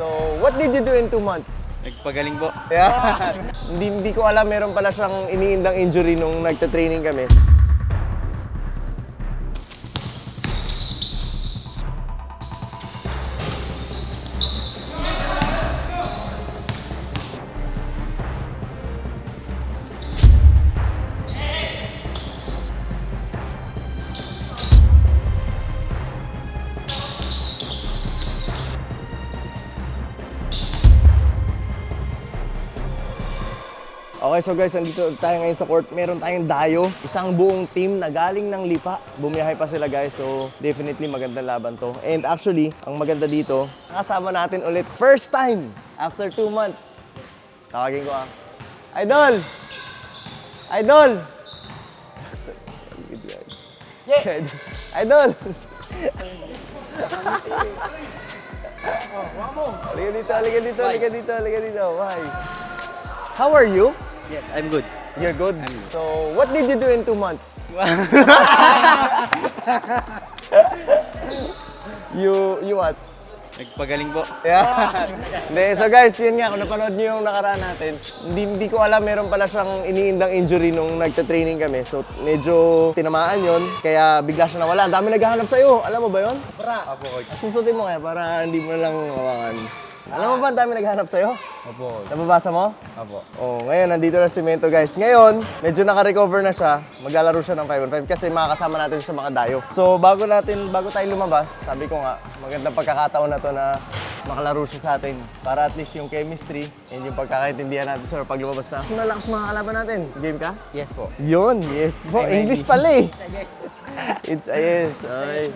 So, what did you do in 2 months? Nagpagaling po. Yeah. hindi ko alam, meron pala siyang iniindang injury nung nagta-training kami. Okay, so guys, nandito tayo ngayon sa court. Meron tayong dayo. Isang buong team na galing ng Lipa. Bumiyahe pa sila guys, so definitely magandang laban to. And actually, ang maganda dito, nakasama natin ulit. First time after 2 months. Tawagin ko Idol! Idol! Yeah! Idol! Halika dito. Why? How are you? Yes, I'm good. You're good? So, what did you do in 2 months? You what? Nagpagaling po. Yeah. Hindi, so guys, yun nga, kung napanood niyo yung nakaraan natin, hindi ko alam, meron pala siyang iniindang injury nung nagta-training kami. So, medyo tinamaan yun, kaya bigla siya nawala. Ang dami naghahanap sa'yo. Alam mo ba yun? Opo, coach. Susutin mo kaya para hindi mo lang mawakan. Alam mo ba ang dami naghahanap sa'yo? Opo, coach. Nababasa mo? Opo. Oh, ngayon nandito na si Mento guys. Ngayon, medyo naka-recover na siya. Maglalaro siya ng 5-on-5 kasi makakasama natin siya sa mga dayo. So, bago tayo lumabas, sabi ko nga, magandang pagkakataon na to na makalaro siya sa atin. Para at least yung chemistry and yung pagkakaintindihan natin sa pag lumabas na. Sino lakas mga kalaban natin? Game ka? Yes po. Yun, yes po. English pala eh. It's a yes. It's a yes. Okay.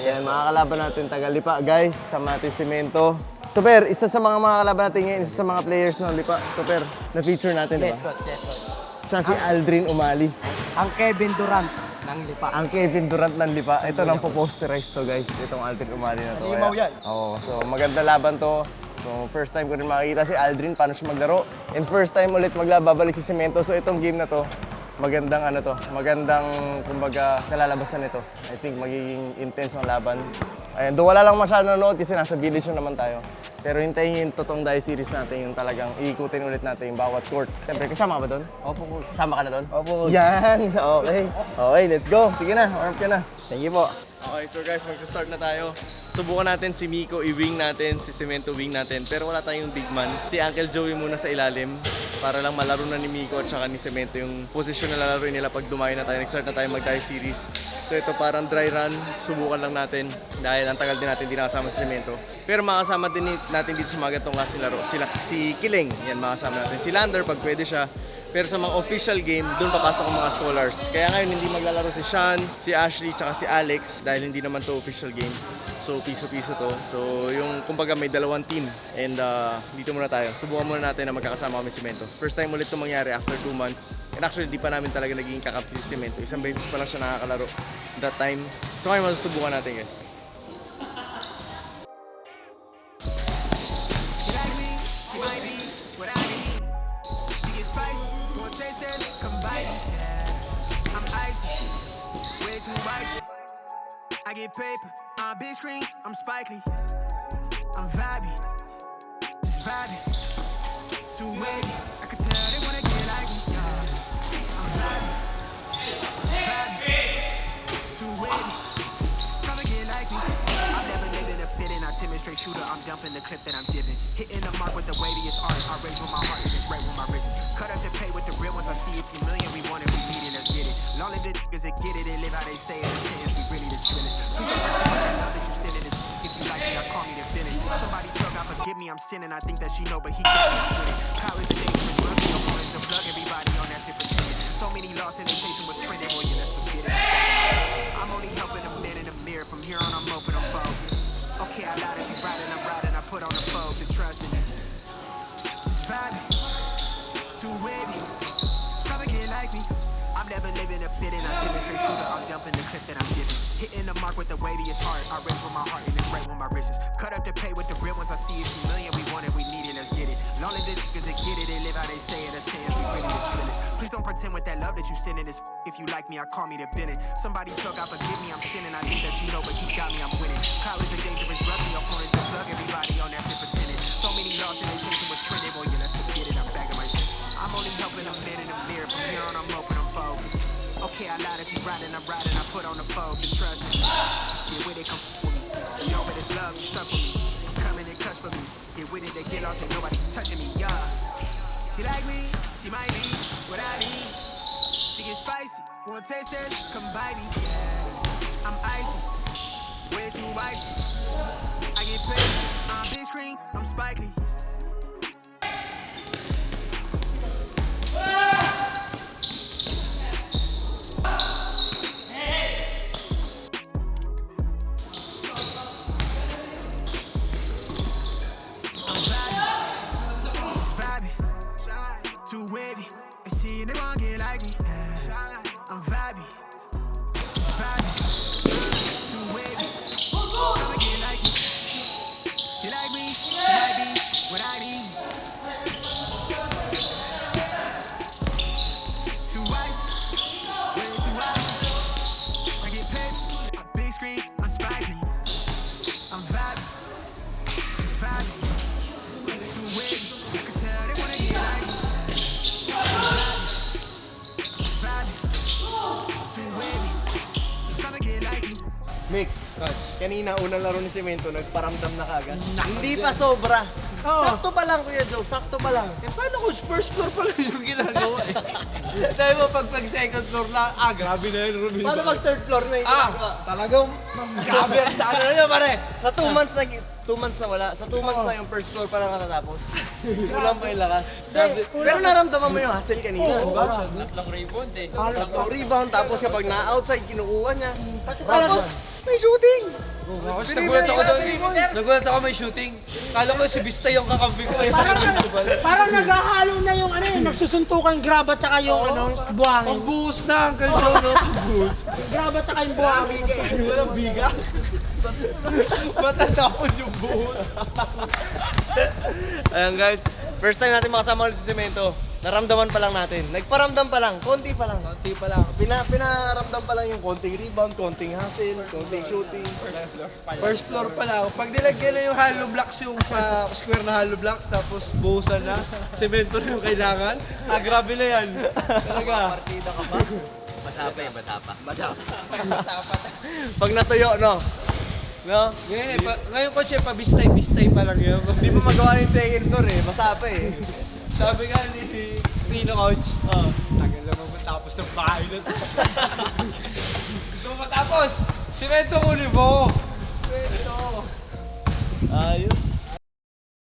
Ayan, mga kalaban natin taga Lipa guys. Kasama natin si Mento. Super, isa sa mga kalaban natin ngayon, isa sa mga players ng Lipa. Super, na-feature natin, Yes, diba? coach. Yes, coach. Siya si Aldrin Umali. Ang Kevin Durant ng Lipa. Ang Kevin Durant ng Lipa. Ito nang po-posterize to guys, itong Aldrin Umali na to. Halimaw yan. Oo, so maganda laban to. So first time ko rin makikita si Aldrin, paano siya maglaro. And first time ulit babalik si Cemento. So itong game na to, magandang kumbaga kalalabasan nito. I think magiging intense ang laban. Ayan, doon wala lang masyado nanonood kasi nasa village na naman tayo. Pero hintayin nyo yung totoong Dayo series natin, yung talagang iikutin ulit natin yung bawat court. Siyempre, kasama ka ba doon? Opo, coach. Kasama ka na doon? Opo, coach. Yan! Okay. Okay, let's go. Sige na, warm up ka na. Thank you po. Okay, so guys, magsa-start na tayo. Subukan natin si Miko, i-wing natin, si Cemento wing natin. Pero wala tayong big man. Si Uncle Joey muna sa ilalim para lang malaro na ni Miko at saka ni Cemento yung posisyon na lalaroin nila pag dumayo na tayo. Nag-start na tayo mag-Dayo series. So ito parang dry run, subukan lang natin dahil ang tagal din natin hindi nakasama si Cemento. Pero makasama din natin dito sa mga ganitong klaseng laro. Si Kiling, yan makasama natin. Si Lander pag pwede siya. Pero sa mga official game, doon papasok ang mga scholars. Kaya ngayon hindi maglalaro si Sean, si Ashley, tsaka si Alex dahil hindi naman to official game. So piso-piso to. So yung kumbaga may dalawang team and dito muna tayo. Subukan muna natin na magkakasama kami si Cemento. First time ulit ito mangyari after 2 months. And actually di pa namin talaga naging kakampi si Cemento. Isang beses pa lang siya nakakalaro that time. So ngayon masusubukan natin guys. I get paper on big screen, I'm Spike Lee. I'm vibey, just vibey. Too wavy, I can tell they wanna get like me. I'm vibey, just vibey. Too wavy, come and get like me. I'm never lived in a pit and I timid straight shooter. I'm dumping the clip that I'm dipping. Hitting the mark with the weightiest art. I rage with my heart and it's right with my wrists. Cut up the pay with the real ones. I see a few million, we want it, we need it, let's get it. Long live the niggas that get it, they live how they say it. The sentence, we really the trillest. Please don't pretend like that love that you sending is. If you like me, I call me the villain. Somebody told God forgive me, I'm sinning. I think that she know, but he got me, I'm with it. Kyle is a dangerous run, your opponents to plug everybody on that different ticket. So many lost in the chasing was trending, well, yeah, let's forget it. I'm only helping a man in the mirror. From here on, I'm open, I'm bogus. Okay, I lied if you riding, I'm riding. I put on the pose and trust in it. Vibing, too wavy. Come and get like me. I'm never living a bit and I timid straight shooter. I'm dumping the clip that I'm giving. Hitting the mark with the weightiest heart. I rage with my heart and it's right with my wrists. Cut up the pay with the real ones. I see a few million. We want it, we need it, let's get it. Long live the niggas that get it. They live how they say it. A chance, we really the trillest. Please don't pretend with that love that you sending is. If you like me, I call me the Bennett. Somebody told God forgive me, I'm sinning. I think that she know, but he got me, I'm winning. Kyle is a dangerous drug. Your phone is the plug. Everybody on that been pretending. care a lot if you riding, I'm riding. I put on the poles and trust me. Get with it, come with me. You know but it's love, you stuck with me. I'm coming in clutch for me. Get with it, they get lost, ain't nobody touching me, yeah. She like me, she might be what I need. She get spicy, want taste test, come bite me. Yeah. I'm icy, way too icy. I get paid, I'm big screen, I'm Spike Lee. Too wavy, and she and they won't get like me. Yeah. I'm vibey, too wavy. I'ma get like me. She like me, she might be what I need. Too icy, way too icy. I get paid, I'm big screen, I'm Spike Lee. I'm vibey, too wavy. I can tell they wanna get like me. Mix, kanina unang laro ni Cemento, nagparamdam na kagad. Hindi pa sobra. Sakto pa lang, Kuya Joe, sakto pa lang. Eh, paano kung first floor pa lang yung ginagawa eh? Dahil mo pag second floor lang, grabe na yun, Ruben. Paano pag third floor na yung ginagawa? Talagang grabe ang ano na yun, pare. Sa 2 months na, 2 months na wala. Sa 2 months na yung first floor pa lang natatapos. Kulang pa yung lakas. Pero naramdaman mo yung hustle kanina, di ba? Tatlong rebound eh. Tatlong rebound, tapos kapag na-outside, kinukuha niya. Tapos, may shooting! Nagulat ako doon. Nagulat ako may shooting. Kala ko si Vista yung kakampi ko. Parang naghahalo na yung ano eh, nagsusuntukan grab at saka yung ano, buhangin. Pambuhos na, Uncle Joe, no? Pambuhos. Grab at saka yung buhangin. Walang biga. Matatapon yung buhos. Ayan guys, first time natin makasama ulit si Cemento. Naramdaman pa lang natin. Nagparamdam pa lang, konti pa lang. Konti pa lang. Pinaramdam pa lang yung konting rebound, konting hustle, konting shooting. First floor pa lang. Pag nilagyan na yung hollow blocks, yung square na hollow blocks, tapos buhusan na, semento na yung kailangan, grabe na yan. Talaga. Partida ka pa. Masapa eh, masapa. Pag natuyo, no? No? Ngayon ko siya, bistay pa lang yun. Hindi pa magawa yung second floor eh, basa pa eh. Sabi nga ni Tino Coach, tagal lang matapos ng bahay na to. Gusto mo matapos? Semento kunin mo! Semento! Ayos.